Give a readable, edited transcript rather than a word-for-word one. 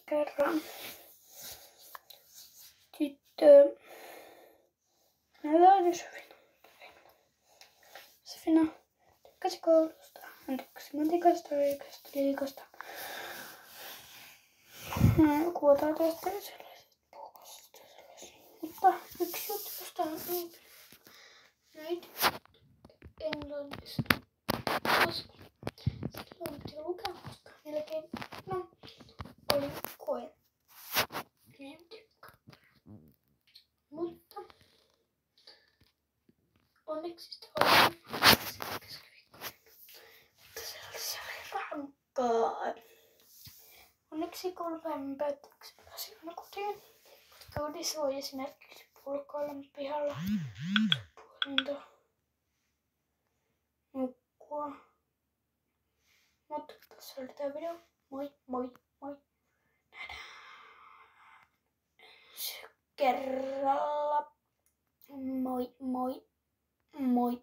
kerran tyttö. Hänellä oli Sofina tykkäsi koulusta. Hän tykkäsi matikasta, liikasta, liikasta. Kuotateista ja sellaisista puukasta ja sellaisista. Mutta yksi juttu, josta hän näitä englannista. Koska silloin piti lukea, koska melkein oli koe. En tykkää. Mutta onneksi sitä oli keskiviikkona. Mutta se oli rankkaa. Onneksi koulupäivän päätteeksi pääsin aina kotiin. Koska kodissa voi esimerkiksi ulkoilla pihalla puolinta nukkua. Mutta tässä oli tää video. Moi moi moi. Nähdään ensi kerralla. Moi moi moi.